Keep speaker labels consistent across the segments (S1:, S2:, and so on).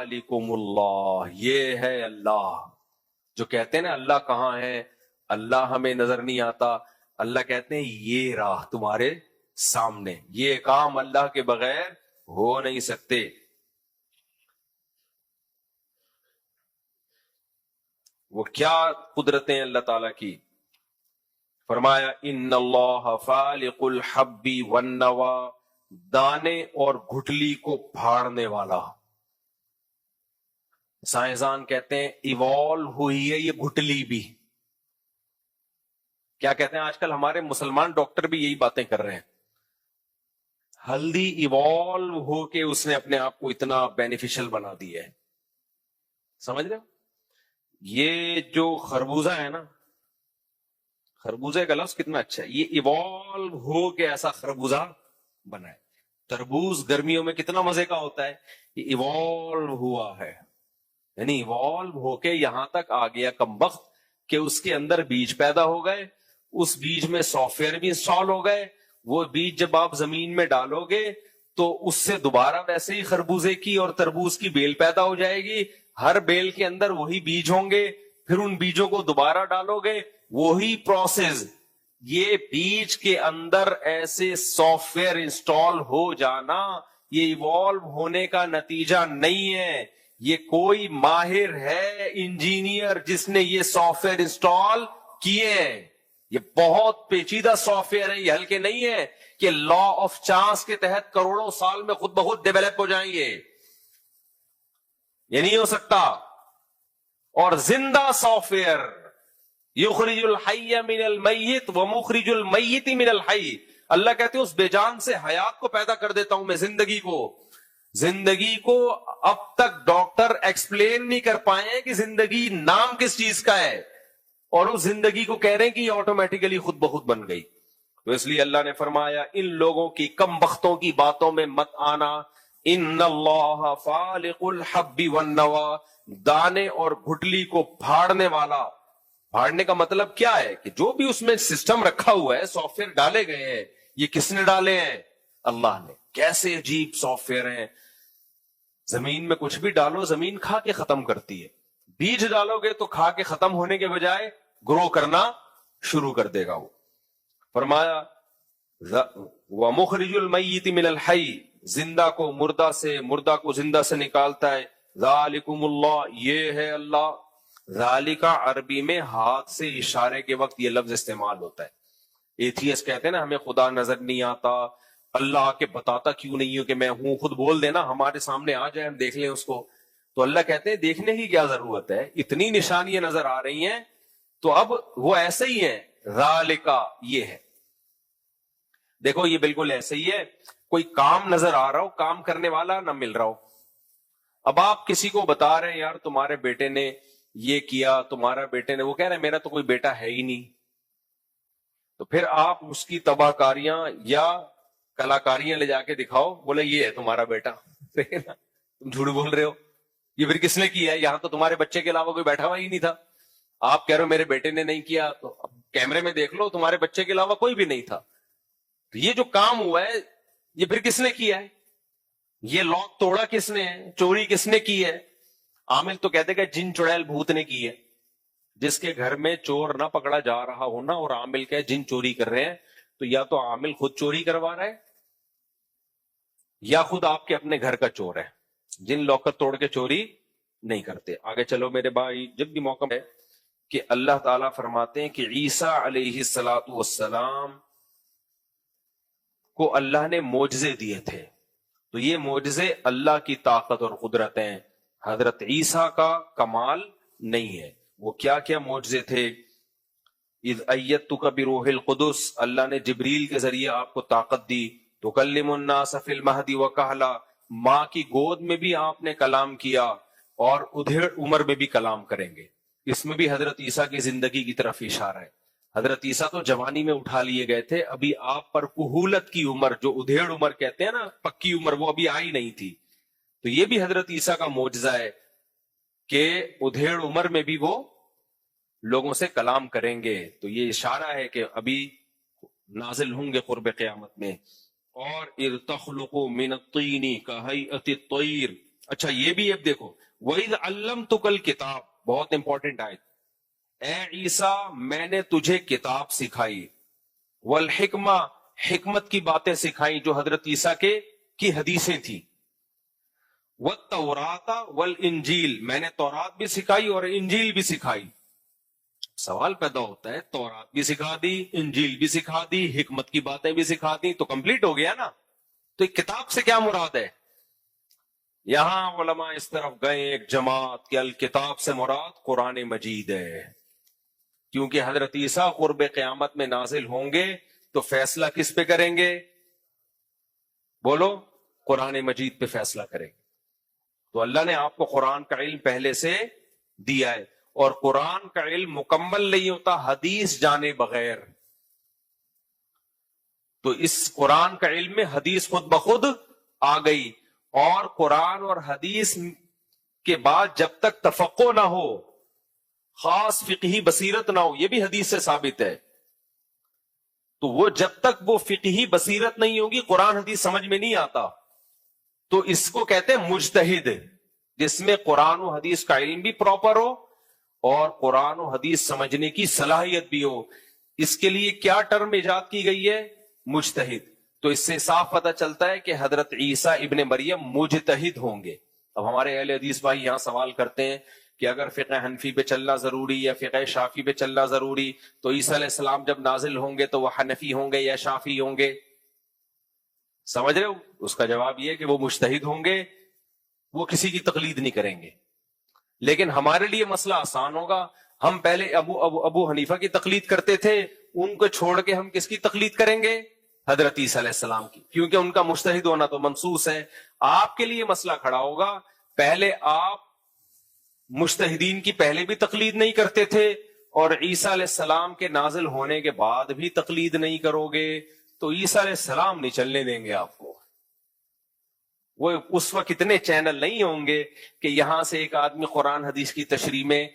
S1: ذالکم اللہ، یہ ہے اللہ. جو کہتے ہیں نا اللہ کہاں ہے، اللہ ہمیں نظر نہیں آتا، اللہ کہتے ہیں یہ راہ تمہارے سامنے، یہ کام اللہ کے بغیر ہو نہیں سکتے. وہ کیا قدرتیں اللہ تعالی کی؟ فرمایا ان اللہ فالق الحب والنوا، دانے اور گٹھلی کو پھاڑنے والا. سائنسدان کہتے ہیں ایوالو ہوئی ہے یہ گٹھلی بھی. کیا کہتے ہیں آج کل ہمارے مسلمان ڈاکٹر بھی یہی باتیں کر رہے ہیں، ہلدی ایوالو ہو کے اس نے اپنے آپ کو اتنا بینیفیشل بنا دیا ہے. سمجھ رہے ہو؟ یہ جو خربوزہ ہے نا، خربوزہ کا لفظ کتنا اچھا ہے، یہ ایوالو ہو کے ایسا خربوزہ بنا ہے. تربوز گرمیوں میں کتنا مزے کا ہوتا ہے، یہ ایوالو ہوا ہے، یعنی ایوالو ہو کے یہاں تک آ گیا کمبخت کہ اس کے اندر بیج پیدا ہو گئے، اس بیج میں سافٹ ویئر بھی انسٹال ہو گئے. وہ بیج جب آپ زمین میں ڈالو گے تو اس سے دوبارہ ویسے ہی خربوزے کی اور تربوز کی بیل پیدا ہو جائے گی. ہر بیل کے اندر وہی بیج ہوں گے، پھر ان بیجوں کو دوبارہ ڈالو گے، وہی پروسیس. یہ بیج کے اندر ایسے سافٹ ویئر انسٹال ہو جانا یہ ایوالو ہونے کا نتیجہ نہیں ہے. یہ کوئی ماہر ہے انجینئر جس نے یہ سافٹ ویئر انسٹال کیے ہیں. یہ بہت پیچیدہ سافٹ ویئر ہے، یہ ہلکے نہیں ہے کہ لا آف چانس کے تحت کروڑوں سال میں خود بخود ڈیولپ ہو جائیں گے. یہ نہیں ہو سکتا. اور زندہ سافٹ ویئر یخرج الحی من المیت ومخرج المیت من الحی، اللہ کہتے ہیں اس بے جان سے حیات کو پیدا کر دیتا ہوں میں، زندگی کو. زندگی کو اب تک ڈاکٹر ایکسپلین نہیں کر پائے کہ زندگی نام کس چیز کا ہے، اور اس زندگی کو کہہ رہے ہیں کہ یہ آٹومیٹیکلی خود بخود بن گئی. تو اس لیے اللہ نے فرمایا ان لوگوں کی کم بختوں کی باتوں میں مت آنا. ان اللہ فالق الحب والنوا، دانے اور گٹھلی کو پھاڑنے والا. پھاڑنے کا مطلب کیا ہے کہ جو بھی اس میں سسٹم رکھا ہوا ہے، سافٹ ویئر ڈالے گئے ہیں، یہ کس نے ڈالے ہیں؟ اللہ نے. کیسے عجیب سافٹ ویئر ہیں. زمین میں کچھ بھی ڈالو زمین کھا کے ختم کرتی ہے، بیج ڈالو گے تو کھا کے ختم ہونے کے بجائے گرو کرنا شروع کر دے گا. وہ فرمایا وَمُخْرِجُ الْمَيِّتِ مِنَ الْحَيِّ، زندہ کو مردہ سے، مردہ کو زندہ سے نکالتا ہے. ذالکم اللہ، یہ ہے اللہ. ذالکہ عربی میں ہاتھ سے اشارے کے وقت یہ لفظ استعمال ہوتا ہے. ایتھیس کہتے ہیں نا ہمیں خدا نظر نہیں آتا، اللہ کے بتاتا کیوں نہیں ہو کہ میں ہوں، خود بول دینا ہمارے سامنے آ جائے ہم دیکھ لیں اس کو. تو اللہ کہتے ہیں دیکھنے کی کیا ضرورت ہے، اتنی نشانیاں نظر آ رہی ہیں تو اب وہ ایسے ہی ہے. ذالکہ یہ ہے، دیکھو یہ بالکل ایسے ہی ہے. کوئی کام نظر آ رہا ہو، کام کرنے والا نہ مل رہا ہو. اب آپ کسی کو بتا رہے ہیں یار تمہارے بیٹے نے یہ کیا، تمہارا بیٹے نے، وہ کہہ رہے ہیں میرا تو کوئی بیٹا ہے ہی نہیں. تو پھر آپ اس کی تباہ کاریاں یا کلاکاریاں لے جا کے دکھاؤ، بولے یہ ہے تمہارا بیٹا. تم جھوٹ بول رہے ہو. یہ پھر کس نے کیا ہے؟ یہاں تو تمہارے بچے کے علاوہ کوئی بیٹھا ہوا ہی نہیں تھا. آپ کہہ رہے ہو میرے بیٹے نے نہیں کیا، تو کیمرے میں دیکھ لو تمہارے بچے کے علاوہ کوئی بھی نہیں تھا. تو یہ جو کام ہوا ہے یہ پھر کس نے کیا ہے؟ یہ لاک توڑا کس نے ہے؟ چوری کس نے کی ہے؟ عامل تو کہتے کہ جن چڑیل بھوت نے کی ہے. جس کے گھر میں چور نہ پکڑا جا رہا ہونا اور عامل کہ جن چوری کر رہے ہیں، تو یا تو عامل خود چوری کروا رہا ہے یا خود آپ کے اپنے گھر کا چور ہے. جن لاکر توڑ کے چوری نہیں کرتے. آگے چلو میرے بھائی، جب بھی موقع ہے کہ اللہ تعالیٰ فرماتے ہیں کہ عیسیٰ علیہ السلام کو اللہ نے معجزے دیے تھے. تو یہ معجزے اللہ کی طاقت اور قدرت ہیں، حضرت عیسیٰ کا کمال نہیں ہے. وہ کیا کیا معجزے تھے؟ اذ ایدتک بروح القدس، اللہ نے جبریل کے ذریعے آپ کو طاقت دی. تکلم الناس فی المہد وکہلا، ماں کی گود میں بھی آپ نے کلام کیا اور ادھیڑ عمر میں بھی کلام کریں گے. اس میں بھی حضرت عیسیٰ کی زندگی کی طرف اشارہ ہے. حضرت عیسیٰ تو جوانی میں اٹھا لیے گئے تھے، ابھی آپ پر کہولت کی عمر، جو ادھیڑ عمر کہتے ہیں نا، پکی عمر، وہ ابھی آئی نہیں تھی. تو یہ بھی حضرت عیسیٰ کا معجزہ ہے کہ ادھیڑ عمر میں بھی وہ لوگوں سے کلام کریں گے. تو یہ اشارہ ہے کہ ابھی نازل ہوں گے قرب قیامت میں. اور اذ تخلق من الطین کہیئۃ الطیر اچھا یہ بھی اب دیکھو، وَإِذْ عَلَّمْتُكَ الْكِتَابَ، بہت امپورٹنٹ آیت، اے عیسیٰ میں نے تجھے کتاب سکھائی، والحکمہ، حکمت کی باتیں سکھائیں جو حضرت عیسیٰ کی حدیثیں تھیں، والتوراۃ والانجیل، میں نے تورات بھی سکھائی اور انجیل بھی سکھائی۔ سوال پیدا ہوتا ہے، تورات بھی سکھا دی، انجیل بھی سکھا دی، حکمت کی باتیں بھی سکھا دی، تو کمپلیٹ ہو گیا نا؟ تو ایک کتاب سے کیا مراد ہے؟ یہاں علماء اس طرف گئے ایک جماعت کہ الکتاب سے مراد قرآن مجید ہے، کیونکہ حضرت عیسیٰ قرب قیامت میں نازل ہوں گے تو فیصلہ کس پہ کریں گے؟ بولو، قرآن مجید پہ فیصلہ کریں گے۔ تو اللہ نے آپ کو قرآن کا علم پہلے سے دیا ہے، اور قرآن کا علم مکمل نہیں ہوتا حدیث جانے بغیر۔ تو اس قرآن کا علم میں حدیث خود بخود آ گئی، اور قرآن اور حدیث کے بعد جب تک تفقع نہ ہو، خاص فقہی بصیرت نہ ہو، یہ بھی حدیث سے ثابت ہے، تو وہ جب تک وہ فقہی بصیرت نہیں ہوگی قرآن حدیث سمجھ میں نہیں آتا۔ تو اس کو کہتے ہیں مجتہد، جس میں قرآن و حدیث کا علم بھی پراپر ہو اور قرآن و حدیث سمجھنے کی صلاحیت بھی ہو۔ اس کے لیے کیا ٹرم ایجاد کی گئی ہے؟ مجتہد۔ تو اس سے صاف پتہ چلتا ہے کہ حضرت عیسیٰ ابن مریم مجتہد ہوں گے۔ اب ہمارے اہل حدیث بھائی یہاں سوال کرتے ہیں کہ اگر فقہ حنفی پہ چلنا ضروری یا فقہ شافعی پہ چلنا ضروری، تو عیسیٰ علیہ السلام جب نازل ہوں گے تو وہ حنفی ہوں گے یا شافعی ہوں گے؟ سمجھ رہے ہو؟ اس کا جواب یہ ہے کہ وہ مجتہد ہوں گے، وہ کسی کی تقلید نہیں کریں گے۔ لیکن ہمارے لیے مسئلہ آسان ہوگا، ہم پہلے ابو حنیفہ کی تقلید کرتے تھے، ان کو چھوڑ کے ہم کس کی تقلید کریں گے؟ حضرت عیسیٰ علیہ السلام کی، کیونکہ ان کا مجتہد ہونا تو منصوص ہے۔ آپ کے لیے مسئلہ کھڑا ہوگا، پہلے آپ مجتہدین کی پہلے بھی تقلید نہیں کرتے تھے، اور عیسیٰ علیہ السلام کے نازل ہونے کے بعد بھی تقلید نہیں کرو گے، تو عیسیٰ علیہ السلام نہیں چلنے دیں گے آپ کو۔ وہ اس وقت اتنے چینل نہیں ہوں گے کہ یہاں سے ایک آدمی قرآن حدیث کی تشریح میں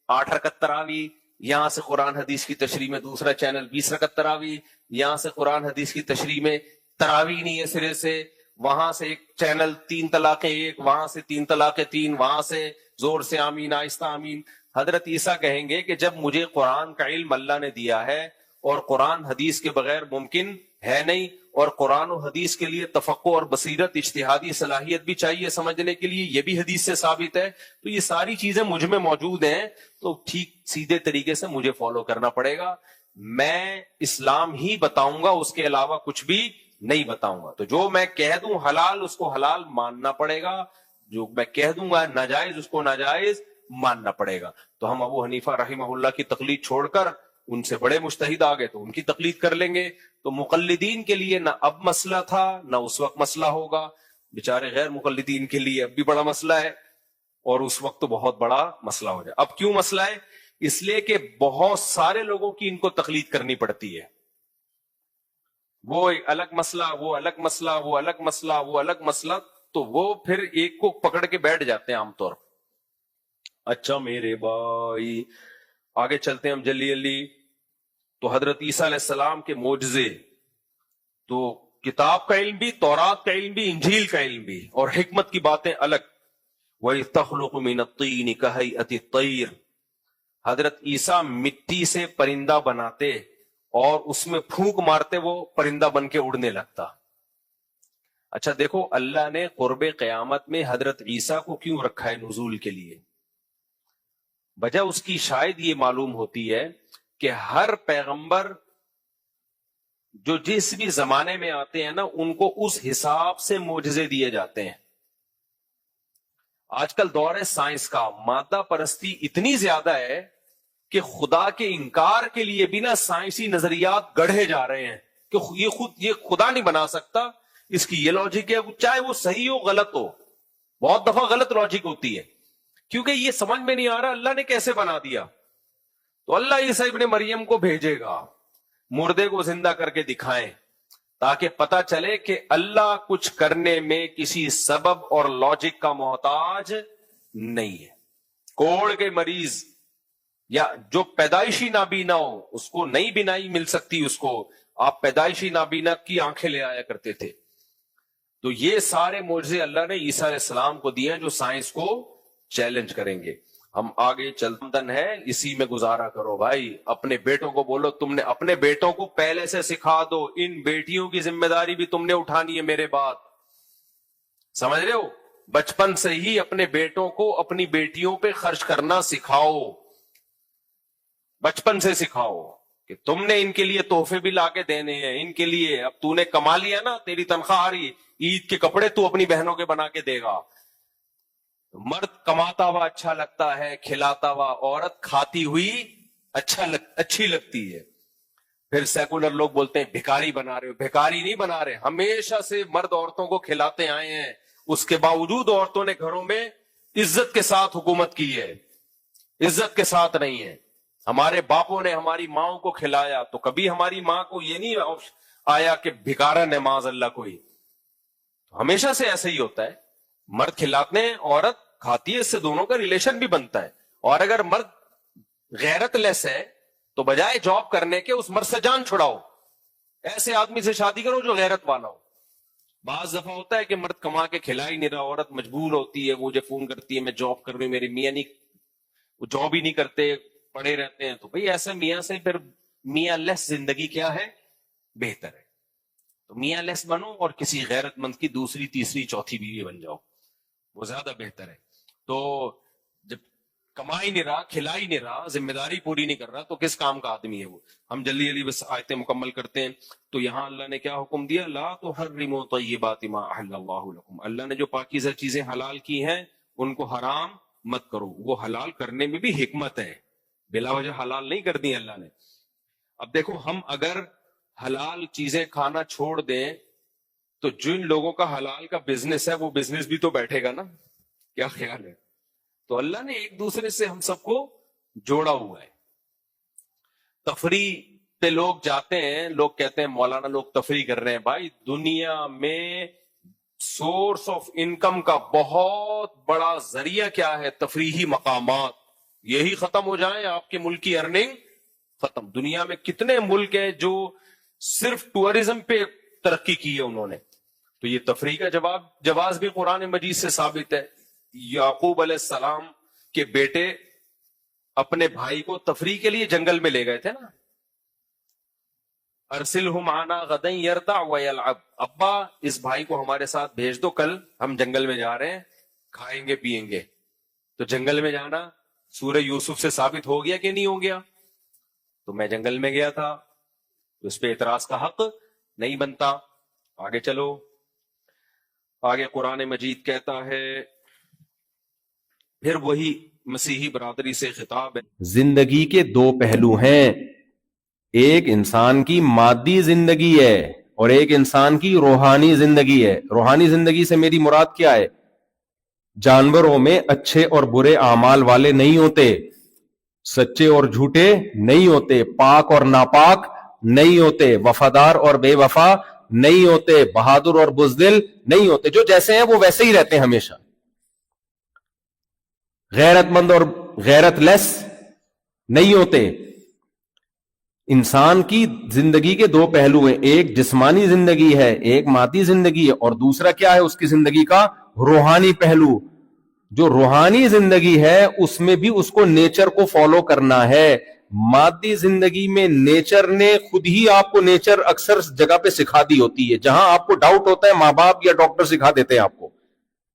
S1: 8 رکعت تراویح، یہاں سے قرآن حدیث کی تشریح میں دوسرا چینل 20 رکعت تراویح، یہاں سے قرآن حدیث کی تشریح میں تراویح نہیں ہے سرے سے، وہاں سے ایک چینل 3 طلاقیں 1، وہاں سے 3 طلاقیں 3، وہاں سے زور سے آمین آہستہ آمین۔ حضرت عیسیٰ کہیں گے کہ جب مجھے قرآن کا علم اللہ نے دیا ہے اور قرآن حدیث کے بغیر ممکن ہے نہیں، اور قرآن و حدیث کے لیے تفقع اور بصیرت، اجتہادی صلاحیت بھی چاہیے سمجھنے کے لیے، یہ بھی حدیث سے ثابت ہے، تو یہ ساری چیزیں مجھ میں موجود ہیں، تو ٹھیک سیدھے طریقے سے مجھے فالو کرنا پڑے گا، میں اسلام ہی بتاؤں گا، اس کے علاوہ کچھ بھی نہیں بتاؤں گا۔ تو جو میں کہہ دوں حلال، اس کو حلال ماننا پڑے گا، جو میں کہہ دوں گا ناجائز، اس کو ناجائز ماننا پڑے گا۔ تو ہم ابو حنیفہ رحمہ اللہ کی تقلید چھوڑ کر ان سے بڑے مجتہد آ گئے تو ان کی تقلید کر لیں گے۔ تو مقلدین کے لیے نہ اب مسئلہ تھا نہ اس وقت مسئلہ ہوگا، بیچارے غیر مقلدین کے لیے اب بھی بڑا مسئلہ ہے، اور اس وقت تو بہت بڑا مسئلہ ہو جائے۔ اب کیوں مسئلہ ہے؟ اس لیے کہ بہت سارے لوگوں کی ان کو تقلید کرنی پڑتی ہے، وہ ایک الگ مسئلہ، وہ الگ مسئلہ، وہ الگ مسئلہ، وہ الگ مسئلہ، تو وہ پھر ایک کو پکڑ کے بیٹھ جاتے ہیں عام طور پر۔ اچھا میرے بھائی آگے چلتے ہیں ہم جلدی جلدی۔ تو حضرت عیسیٰ علیہ السلام کے معجزے، تو کتاب کا علم بھی، تورات کا علم بھی، انجیل کا علم بھی، اور حکمت کی باتیں الگ۔ وَإِذْ تَخْلُقُ مِنَ الطِّينِ كَهَيْئَةِ الطَّيْرِ، حضرت عیسیٰ مٹی سے پرندہ بناتے اور اس میں پھونک مارتے وہ پرندہ بن کے اڑنے لگتا۔ اچھا دیکھو، اللہ نے قرب قیامت میں حضرت عیسیٰ کو کیوں رکھا ہے نزول کے لیے؟ وجہ اس کی شاید یہ معلوم ہوتی ہے کہ ہر پیغمبر جو جس بھی زمانے میں آتے ہیں نا، ان کو اس حساب سے معجزے دیے جاتے ہیں۔ آج کل دور ہے سائنس کا، مادہ پرستی اتنی زیادہ ہے کہ خدا کے انکار کے لیے بھی نا سائنسی نظریات گڑھے جا رہے ہیں کہ یہ خدا نہیں بنا سکتا، اس کی یہ لاجک ہے، چاہے وہ صحیح ہو غلط ہو، بہت دفعہ غلط لاجک ہوتی ہے، کیونکہ یہ سمجھ میں نہیں آ رہا اللہ نے کیسے بنا دیا۔ تو اللہ عیسیٰ ابن مریم کو بھیجے گا، مردے کو زندہ کر کے دکھائیں، تاکہ پتہ چلے کہ اللہ کچھ کرنے میں کسی سبب اور لاجک کا محتاج نہیں ہے۔ کوڑ کے مریض یا جو پیدائشی نابینا ہو، اس کو نئی بینائی مل سکتی، اس کو آپ پیدائشی نابینا کی آنکھیں لے آیا کرتے تھے، تو یہ سارے معجزے اللہ نے عیسیٰ علیہ السلام کو دیے جو سائنس کو چیلنج کریں گے. ہم آگے چلتن ہے, اسی میں گزارا کرو بھائی. اپنے بیٹوں کو بولو, تم نے اپنے بیٹوں کو پہلے سے سکھا دو, ان بیٹیوں کی ذمہ داری بھی تم نے اٹھانی ہے میرے بات, سمجھ رہے ہو؟ بچپن سے ہی اپنے بیٹوں کو اپنی بیٹیوں پہ خرچ کرنا سکھاؤ, بچپن سے سکھاؤ کہ تم نے ان کے لیے تحفے بھی لا کے دینے ہیں, ان کے لیے اب تو نے کما لیا نا, تیری تنخواہ آ رہی, عید کے کپڑے تو اپنی بہنوں کے بنا کے دے گا. مرد کماتا ہوا اچھا لگتا ہے, کھلاتا ہوا, عورت کھاتی ہوئی اچھی لگتی ہے. پھر سیکولر لوگ بولتے ہیں بھکاری بنا رہے ہو. بھکاری نہیں بنا رہے, ہمیشہ سے مرد عورتوں کو کھلاتے آئے ہیں, اس کے باوجود عورتوں نے گھروں میں عزت کے ساتھ حکومت کی ہے, عزت کے ساتھ نہیں ہے. ہمارے باپوں نے ہماری ماں کو کھلایا, تو کبھی ہماری ماں کو یہ نہیں آیا کہ بھکارن ہے معاذ اللہ کوئی. ہمیشہ سے ایسا ہی ہوتا ہے, مرد کھلاتے ہیں, عورت کھاتی ہے, اس سے دونوں کا ریلیشن بھی بنتا ہے. اور اگر مرد غیرت لیس ہے تو بجائے جاب کرنے کے اس مرد سے جان چھڑاؤ, ایسے آدمی سے شادی کرو جو غیرت والا ہو. بعض دفعہ ہوتا ہے کہ مرد کما کے کھلا ہی نہیں رہا, عورت مجبور ہوتی ہے, مجھے فون کرتی ہے میں جاب کر رہی ہوں, میری میاں نہیں, وہ جاب ہی نہیں کرتے, پڑے رہتے ہیں. تو بھئی ایسے میاں سے پھر میاں لیس زندگی کیا ہے, بہتر ہے. تو میاں لیس بنو اور کسی غیرت مند کی دوسری تیسری چوتھی بیوی بن جاؤ, وہ زیادہ بہتر ہے. تو جب کما ہی نہیں رہا, کھلا ہی نہیں رہا, ذمہ داری پوری نہیں کر رہا, تو کس کام کا آدمی ہے وہ؟ ہم جلدی جلدی بس آیتیں مکمل کرتے ہیں. تو یہاں اللہ نے کیا حکم دیا, لا تحرموا طیبات ما احل اللہ لکم. اللہ نے جو پاکیزہ چیزیں حلال کی ہیں ان کو حرام مت کرو. وہ حلال کرنے میں بھی حکمت ہے, بلا وجہ حلال نہیں کر دی اللہ نے. اب دیکھو, ہم اگر حلال چیزیں کھانا چھوڑ دیں تو جن لوگوں کا حلال کا بزنس ہے وہ بزنس بھی تو بیٹھے گا نا, کیا خیال ہے؟ تو اللہ نے ایک دوسرے سے ہم سب کو جوڑا ہوا ہے. تفریح پہ لوگ جاتے ہیں, لوگ کہتے ہیں مولانا لوگ تفریح کر رہے ہیں. بھائی دنیا میں سورس آف انکم کا بہت بڑا ذریعہ کیا ہے؟ تفریحی مقامات. یہی ختم ہو جائیں آپ کے ملک کی ارننگ ختم. دنیا میں کتنے ملک ہیں جو صرف ٹورزم پہ ترقی کی ہے انہوں نے. تو یہ تفریح کا جواز بھی قرآن مجید سے ثابت ہے. یعقوب علیہ السلام کے بیٹے اپنے بھائی کو تفریح کے لیے جنگل میں لے گئے تھے نا, ارسلہ معنا غدا یرتع ویلعب. ابا اس بھائی کو ہمارے ساتھ بھیج دو, کل ہم جنگل میں جا رہے ہیں, کھائیں گے پیئیں گے. تو جنگل میں جانا سورہ یوسف سے ثابت ہو گیا کہ نہیں ہو گیا؟ تو میں جنگل میں گیا تھا, تو اس پہ اعتراض کا حق نہیں بنتا. آگے چلو, آگے قرآن مجید کہتا ہے, پھر وہی مسیحی برادری سے خطاب ہے. زندگی کے دو پہلو ہیں, ایک انسان کی مادی زندگی ہے اور ایک انسان کی روحانی زندگی ہے. روحانی زندگی سے میری مراد کیا ہے؟ جانوروں میں اچھے اور برے اعمال والے نہیں ہوتے, سچے اور جھوٹے نہیں ہوتے, پاک اور ناپاک نہیں ہوتے, وفادار اور بے وفا نہیں ہوتے, بہادر اور بزدل نہیں ہوتے. جو جیسے ہیں وہ ویسے ہی رہتے ہیں ہمیشہ. غیرت مند اور غیرت لیس نہیں ہوتے. انسان کی زندگی کے دو پہلو ہیں, ایک جسمانی زندگی ہے, ایک مادی زندگی ہے, اور دوسرا کیا ہے اس کی زندگی کا؟ روحانی پہلو. جو روحانی زندگی ہے اس میں بھی اس کو نیچر کو فالو کرنا ہے. مادی زندگی میں نیچر نے خود ہی آپ کو, نیچر اکثر جگہ پہ سکھا دی ہوتی ہے, جہاں آپ کو ڈاؤٹ ہوتا ہے ماں باپ یا ڈاکٹر سکھا دیتے ہیں آپ کو.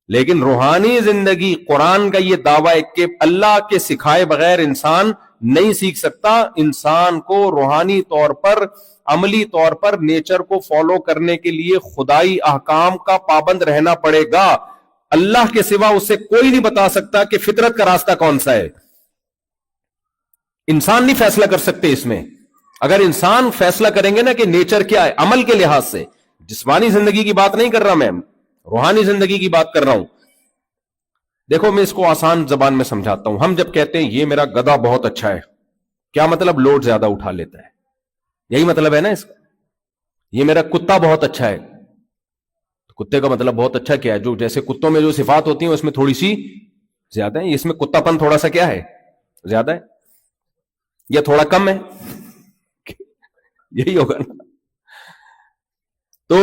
S1: لیکن روحانی زندگی, قرآن کا یہ دعویٰ ہے کہ اللہ کے سکھائے بغیر انسان نہیں سیکھ سکتا. انسان کو روحانی طور پر, عملی طور پر نیچر کو فالو کرنے کے لیے خدائی احکام کا پابند رہنا پڑے گا. اللہ کے سوا اسے کوئی نہیں بتا سکتا کہ فطرت کا راستہ کون سا ہے. انسان نہیں فیصلہ کر سکتے اس میں. اگر انسان فیصلہ کریں گے نا کہ نیچر کیا ہے عمل کے لحاظ سے, جسمانی زندگی کی بات نہیں کر رہا میں, روحانی زندگی کی بات کر رہا ہوں. دیکھو میں اس کو آسان زبان میں سمجھاتا ہوں. ہم جب کہتے ہیں یہ میرا گدھا بہت اچھا ہے, کیا مطلب؟ لوڈ زیادہ اٹھا لیتا ہے, یہی مطلب ہے نا اس کا. یہ میرا کتا بہت اچھا ہے, کتے کا مطلب بہت اچھا کیا ہے؟ جو جیسے کتوں میں جو صفات ہوتی ہیں اس میں تھوڑی سی زیادہ ہے, اس میں کتا پن تھوڑا سا کیا ہے؟ زیادہ ہے یا تھوڑا کم ہے؟ یہی ہوگا نا. تو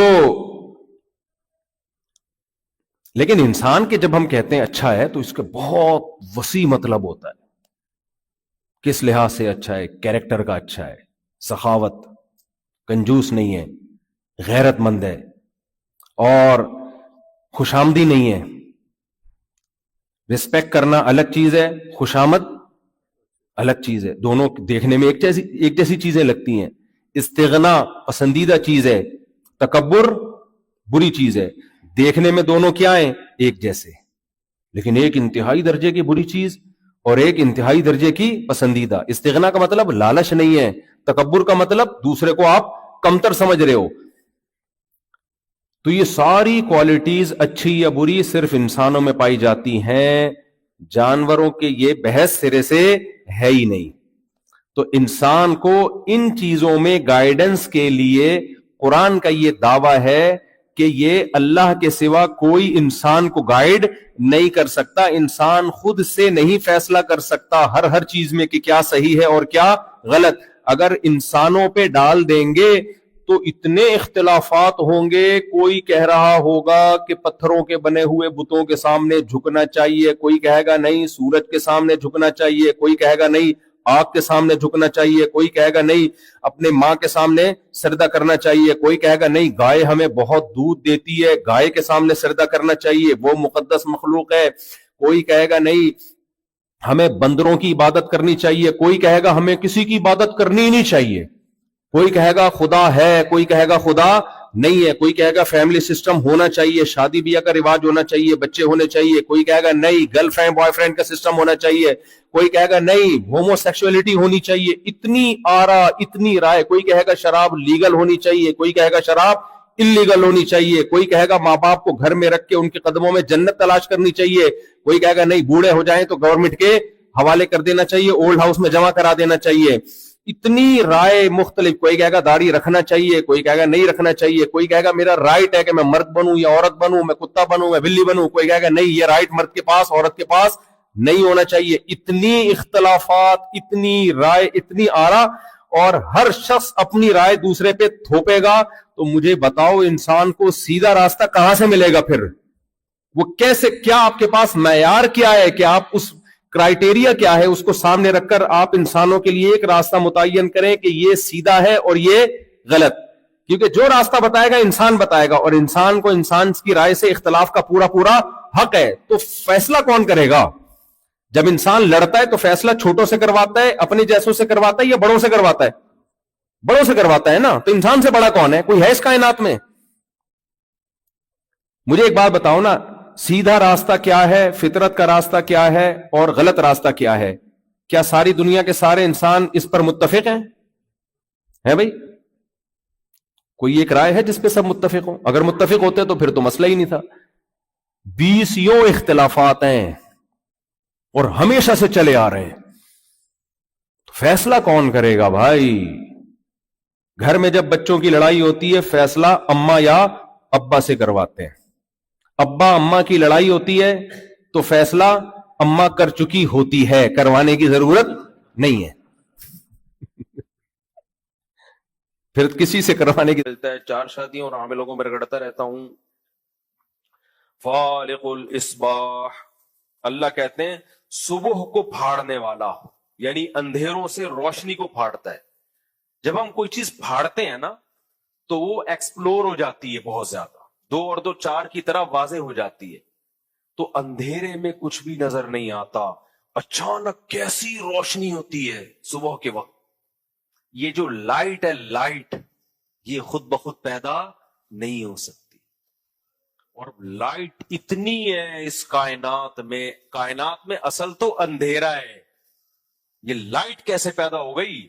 S2: لیکن انسان کے جب ہم کہتے ہیں اچھا ہے تو اس کا بہت وسیع مطلب ہوتا ہے. کس لحاظ سے اچھا ہے؟ کیریکٹر کا اچھا ہے، سخاوت، کنجوس نہیں ہے، غیرت مند ہے، اور خوشامدی نہیں ہے. رسپیکٹ کرنا الگ چیز ہے، خوشامد الگ چیز ہے. دونوں دیکھنے میں ایک جیسی چیزیں لگتی ہیں. استغنا پسندیدہ چیز ہے، تکبر بری چیز ہے. دیکھنے میں دونوں کیا ہیں؟ ایک جیسے، لیکن ایک انتہائی درجے کی بری چیز اور ایک انتہائی درجے کی پسندیدہ. استغنا کا مطلب لالچ نہیں ہے، تکبر کا مطلب دوسرے کو آپ کمتر سمجھ رہے ہو. تو یہ ساری کوالٹیز اچھی یا بری صرف انسانوں میں پائی جاتی ہیں، جانوروں کے یہ بحث سرے سے ہے ہی نہیں. تو انسان کو ان چیزوں میں گائیڈنس کے لیے قرآن کا یہ دعویٰ ہے کہ یہ اللہ کے سوا کوئی انسان کو گائیڈ نہیں کر سکتا. انسان خود سے نہیں فیصلہ کر سکتا ہر چیز میں کہ کیا صحیح ہے اور کیا غلط. اگر انسانوں پہ ڈال دیں گے تو اتنے اختلافات ہوں گے. کوئی کہہ رہا ہوگا کہ پتھروں کے بنے ہوئے بتوں کے سامنے جھکنا چاہیے، کوئی کہے گا نہیں سورج کے سامنے جھکنا چاہیے، کوئی کہے گا نہیں آگ کے سامنے جھکنا چاہیے، کوئی کہے گا نہیں اپنے ماں کے سامنے سجدہ کرنا چاہیے، کوئی کہے گا نہیں گائے ہمیں بہت دودھ دیتی ہے، گائے کے سامنے سجدہ کرنا چاہیے، وہ مقدس مخلوق ہے. کوئی کہے گا نہیں ہمیں بندروں کی عبادت کرنی چاہیے، کوئی کہے گا ہمیں کسی کی عبادت کرنی ہی نہیں چاہیے. کوئی کہے گا خدا ہے، کوئی کہے گا خدا نہیں ہے. کوئی کہے گا فیملی سسٹم ہونا چاہیے، شادی بیاہ کا رواج ہونا چاہیے، بچے ہونے چاہیے. کوئی کہے گا نہیں گرل فرینڈ بوائے فرینڈ کا سسٹم ہونا چاہیے. کوئی کہے گا نہیں ہومو سیکسولیٹی ہونی چاہیے. اتنی آرا، اتنی رائے. کوئی کہے گا شراب لیگل ہونی چاہیے، کوئی کہے گا شراب انلیگل ہونی چاہیے. کوئی کہے گا ماں باپ کو گھر میں رکھ کے ان کے قدموں میں جنت تلاش کرنی چاہیے. کوئی کہے گا نہیں بوڑھے ہو جائیں تو گورنمنٹ کے حوالے کر دینا چاہیے، اولڈ ہاؤس میں جمع کرا دینا چاہیے. اتنی رائے مختلف. کوئی کہے گا داڑھی رکھنا چاہیے، کوئی کہے گا نہیں رکھنا چاہیے. کوئی کہے گا میرا رائٹ ہے کہ میں مرد بنوں یا عورت بنوں، میں کتا بنوں میں بلی بنوں. کوئی کہے گا نہیں یہ رائٹ مرد کے پاس عورت کے پاس نہیں ہونا چاہیے. اتنی اختلافات، اتنی رائے، اتنی آرا، اور ہر شخص اپنی رائے دوسرے پہ تھوپے گا. تو مجھے بتاؤ انسان کو سیدھا راستہ کہاں سے ملے گا پھر؟ وہ کیسے؟ کیا آپ کے پاس معیار کیا ہے کہ آپ اس کرائٹیریا کیا ہے اس کو سامنے رکھ کر آپ انسانوں کے لیے ایک راستہ متعین کریں کہ یہ سیدھا ہے اور یہ غلط؟ کیونکہ جو راستہ بتائے گا انسان بتائے گا، اور انسان کو انسان کی رائے سے اختلاف کا پورا حق ہے. تو فیصلہ کون کرے گا؟ جب انسان لڑتا ہے تو فیصلہ چھوٹوں سے کرواتا ہے، اپنے جیسوں سے کرواتا ہے، یا بڑوں سے کرواتا ہے؟ بڑوں سے کرواتا ہے نا. تو انسان سے بڑا کون ہے؟ کوئی ہے اس کائنات میں؟ مجھے ایک بات بتاؤ نا، سیدھا راستہ کیا ہے، فطرت کا راستہ کیا ہے، اور غلط راستہ کیا ہے؟ کیا ساری دنیا کے سارے انسان اس پر متفق ہیں بھائی؟ کوئی ایک رائے ہے جس پہ سب متفق ہوں؟ اگر متفق ہوتے تو پھر تو مسئلہ ہی نہیں تھا. 20 اختلافات ہیں اور ہمیشہ سے چلے آ رہے ہیں. تو فیصلہ کون کرے گا بھائی؟ گھر میں جب بچوں کی لڑائی ہوتی ہے فیصلہ اماں یا ابا سے کرواتے ہیں. ابا اماں کی لڑائی ہوتی ہے تو فیصلہ اماں کر چکی ہوتی ہے، کروانے کی ضرورت نہیں ہے. پھر کسی سے کروانے کی
S1: ملتا ہے. 4 شادیوں اور عام لوگوں میں رگڑتا رہتا ہوں. فالق الاصباح، اللہ کہتے ہیں صبح کو پھاڑنے والا، یعنی اندھیروں سے روشنی کو پھاڑتا ہے. جب ہم کوئی چیز پھاڑتے ہیں نا تو وہ ایکسپلور ہو جاتی ہے بہت زیادہ، 2 اور 2 4 کی طرح واضح ہو جاتی ہے. تو اندھیرے میں کچھ بھی نظر نہیں آتا، اچانک کیسی روشنی ہوتی ہے صبح کے وقت. یہ جو لائٹ ہے، لائٹ یہ خود بخود پیدا نہیں ہو سکتی. اور لائٹ اتنی ہے اس کائنات میں اصل تو اندھیرا ہے. یہ لائٹ کیسے پیدا ہو گئی؟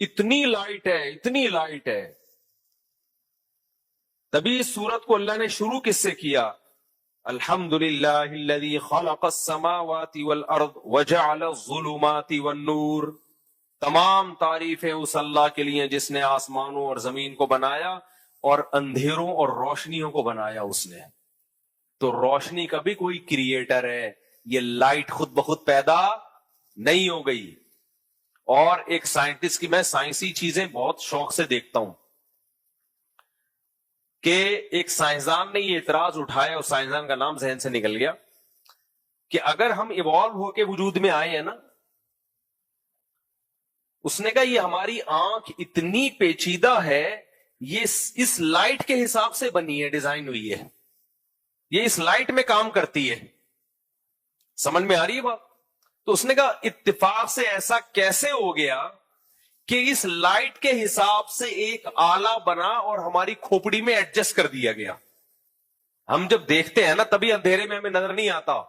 S1: اتنی لائٹ ہے، اتنی لائٹ ہے. تبھی اس سورت کو اللہ نے شروع کس سے کیا؟ الحمدللہ الذی خلق السماوات والارض وجعل الظلمات والنور. تمام تعریفیں اس اللہ کے لیے جس نے آسمانوں اور زمین کو بنایا اور اندھیروں اور روشنیوں کو بنایا اس نے. تو روشنی کا بھی کوئی کریٹر ہے، یہ لائٹ خود بخود پیدا نہیں ہو گئی. اور ایک سائنٹسٹ کی، میں سائنسی چیزیں بہت شوق سے دیکھتا ہوں. کہ ایک سائنسدان نے یہ اعتراض اٹھایا، اور سائنسدان کا نام ذہن سے نکل گیا، کہ اگر ہم ایوالو ہو کے وجود میں آئے ہیں نا، اس نے کہا یہ ہماری آنکھ اتنی پیچیدہ ہے، یہ اس لائٹ کے حساب سے بنی ہے، ڈیزائن ہوئی ہے، یہ اس لائٹ میں کام کرتی ہے. سمجھ میں آ رہی ہے بات؟ تو اس نے کہا اتفاق سے ایسا کیسے ہو گیا کہ اس لائٹ کے حساب سے ایک آلہ بنا اور ہماری کھوپڑی میں ایڈجسٹ کر دیا گیا. ہم جب دیکھتے ہیں نا تبھی اندھیرے میں ہمیں نظر نہیں آتا،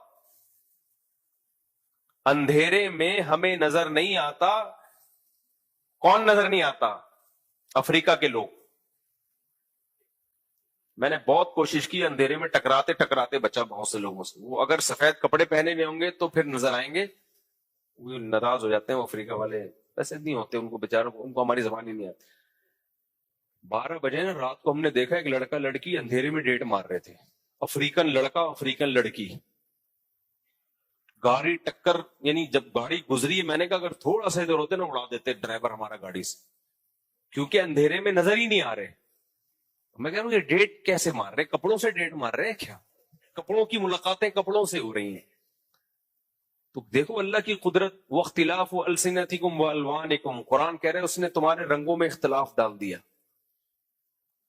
S1: اندھیرے میں ہمیں نظر نہیں آتا. کون نظر نہیں آتا؟ افریقہ کے لوگ. میں نے بہت کوشش کی، اندھیرے میں ٹکراتے ٹکراتے بچا بہت سے لوگوں سے. وہ اگر سفید کپڑے پہنے ہوئے ہوں گے تو پھر نظر آئیں گے، وہ ناراض ہو جاتے ہیں وہ افریقہ والے، ایسے نہیں ہوتے ان کو بیچاروں کو، ان کو ہماری زبان ہی نہیں آتی. 12 بجے نا رات کو ہم نے دیکھا ایک لڑکا لڑکی اندھیرے میں ڈیٹ مار رہے تھے، افریقن لڑکا افریقن لڑکی، گاڑی ٹکر، یعنی جب گاڑی گزری میں نے کہا اگر تھوڑا سا ادھر ہوتے نا اڑا دیتے ڈرائیور ہمارا گاڑی سے، کیونکہ اندھیرے میں نظر ہی نہیں آ رہے. میں کہہ رہا ہوں یہ ڈیٹ کیسے مار رہے؟ کپڑوں سے ڈیٹ مار رہے ہیں کیا؟ کپڑوں کی ملاقاتیں کپڑوں سے ہو رہی ہیں. تو دیکھو اللہ کی قدرت. واختلاف السنتکم والوانکم، قرآن کہہ رہے ہیں اس نے تمہارے رنگوں میں اختلاف ڈال دیا.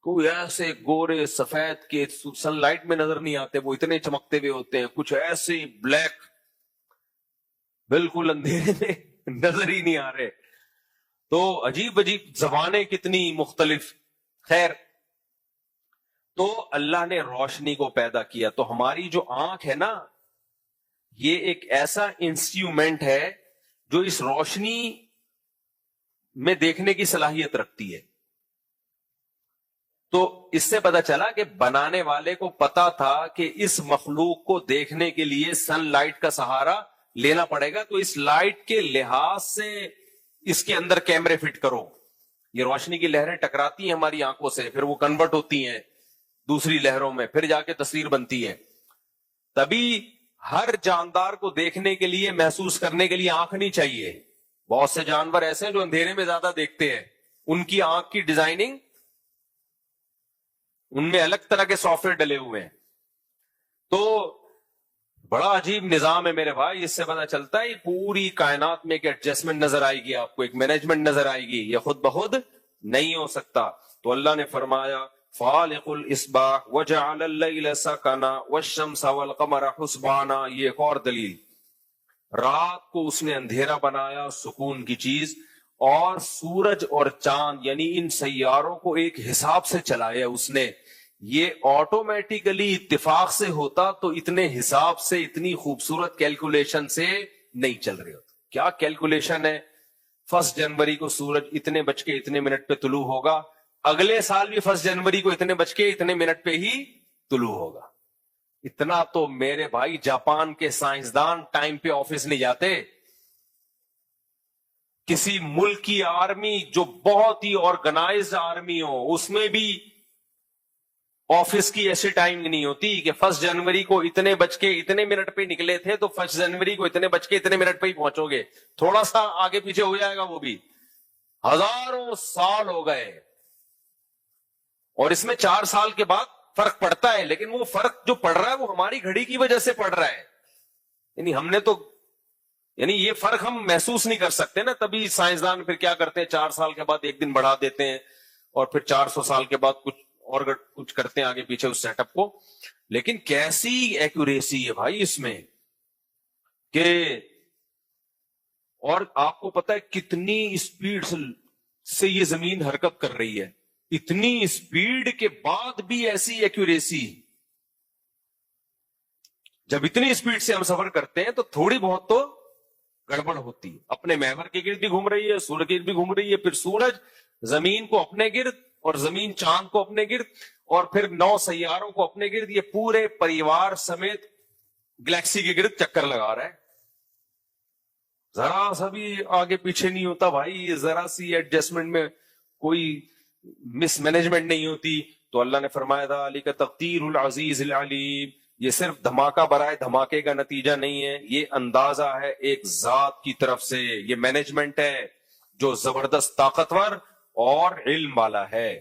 S1: کوئی ایسے گورے سفید کے سن لائٹ میں نظر نہیں آتے، وہ اتنے چمکتے ہوئے ہوتے ہیں، کچھ ایسے بلیک بالکل اندھیرے میں نظر ہی نہیں آ رہے. تو عجیب عجیب زبانیں کتنی مختلف. خیر، تو اللہ نے روشنی کو پیدا کیا. تو ہماری جو آنکھ ہے نا، یہ ایک ایسا انسٹرومنٹ ہے جو اس روشنی میں دیکھنے کی صلاحیت رکھتی ہے. تو اس سے پتا چلا کہ بنانے والے کو پتا تھا کہ اس مخلوق کو دیکھنے کے لیے سن لائٹ کا سہارا لینا پڑے گا، تو اس لائٹ کے لحاظ سے اس کے اندر کیمرے فٹ کرو. یہ روشنی کی لہریں ٹکراتی ہیں ہماری آنکھوں سے، پھر وہ کنورٹ ہوتی ہیں دوسری لہروں میں، پھر جا کے تصویر بنتی ہے. تبھی ہر جاندار کو دیکھنے کے لیے، محسوس کرنے کے لیے آنکھ نہیں چاہیے. بہت سے جانور ایسے ہیں جو اندھیرے میں زیادہ دیکھتے ہیں، ان کی آنکھ کی ڈیزائننگ، ان میں الگ طرح کے سافٹ ویئر ڈلے ہوئے ہیں. تو بڑا عجیب نظام ہے میرے بھائی. اس سے پتا چلتا ہے پوری کائنات میں ایک ایڈجسٹمنٹ نظر آئے گی آپ کو، ایک مینجمنٹ نظر آئے گی. یہ خود بخود نہیں ہو سکتا. تو اللہ نے فرمایا فالق الاصباح وجعل الليل سكنا والشمس والقمر حسبانا. یہ ایک اور دلیل، رات کو اس نے اندھیرا بنایا، سکون کی چیز، اور سورج اور چاند یعنی ان سیاروں کو ایک حساب سے چلایا اس نے. یہ آٹومیٹیکلی اتفاق سے ہوتا تو اتنے حساب سے، اتنی خوبصورت کیلکولیشن سے نہیں چل رہے ہوتے. کیا کیلکولیشن ہے؟ 1 جنوری کو سورج اتنے بج کے اتنے منٹ پہ طلوع ہوگا، اگلے سال بھی 1 جنوری کو اتنے بج کے اتنے منٹ پہ ہی طلوع ہوگا. اتنا تو میرے بھائی جاپان کے سائنسدان ٹائم پہ آفس نہیں جاتے. کسی ملک کی آرمی جو بہت ہی آرگنائزڈ آرمی ہو، اس میں بھی آفس کی ایسی ٹائمنگ نہیں ہوتی کہ 1 جنوری کو اتنے بج کے اتنے منٹ پہ نکلے تھے تو 1 جنوری کو اتنے بج کے اتنے منٹ پہ ہی پہنچو گے. تھوڑا سا آگے پیچھے ہو جائے گا، وہ بھی ہزاروں سال ہو گئے. اور اس میں 4 سال کے بعد فرق پڑتا ہے، لیکن وہ فرق جو پڑ رہا ہے وہ ہماری گھڑی کی وجہ سے پڑ رہا ہے. یعنی ہم نے تو، یعنی یہ فرق ہم محسوس نہیں کر سکتے نا. تبھی سائنسدان پھر کیا کرتے ہیں، 4 سال کے بعد 1 دن بڑھا دیتے ہیں، اور پھر 400 سال کے بعد کچھ کرتے ہیں آگے پیچھے اس سیٹ اپ کو. لیکن کیسی ایکوریسی ہے بھائی اس میں کہ، اور آپ کو پتا ہے کتنی اسپیڈ سے یہ زمین حرکت کر رہی ہے، اتنی اسپیڈ کے بعد بھی ایسی ایکوریسی. جب اتنی اسپیڈ سے ہم سفر کرتے ہیں تو تھوڑی بہت تو گڑبڑ ہوتی ہے. اپنے محور کے گرد بھی گھوم رہی ہے، سورج کے گرد بھی گھوم رہی ہے، پھر سورج زمین کو اپنے گرد، اور زمین چاند کو اپنے گرد، اور پھر 9 سیاروں کو اپنے گرد. یہ پورے پریوار سمیت گلیکسی کے گرد چکر لگا رہا ہے. ذرا سا بھی آگے پیچھے نہیں ہوتا بھائی، ذرا سی ایڈجسٹمنٹ میں کوئی مس مینجمنٹ نہیں ہوتی. تو اللہ نے فرمایا ذالک تقدیر العزیز العلیم. یہ صرف دھماکہ برائے دھماکے کا نتیجہ نہیں ہے، یہ اندازہ ہے ایک ذات کی طرف سے. یہ مینجمنٹ ہے جو زبردست طاقتور اور علم والا ہے.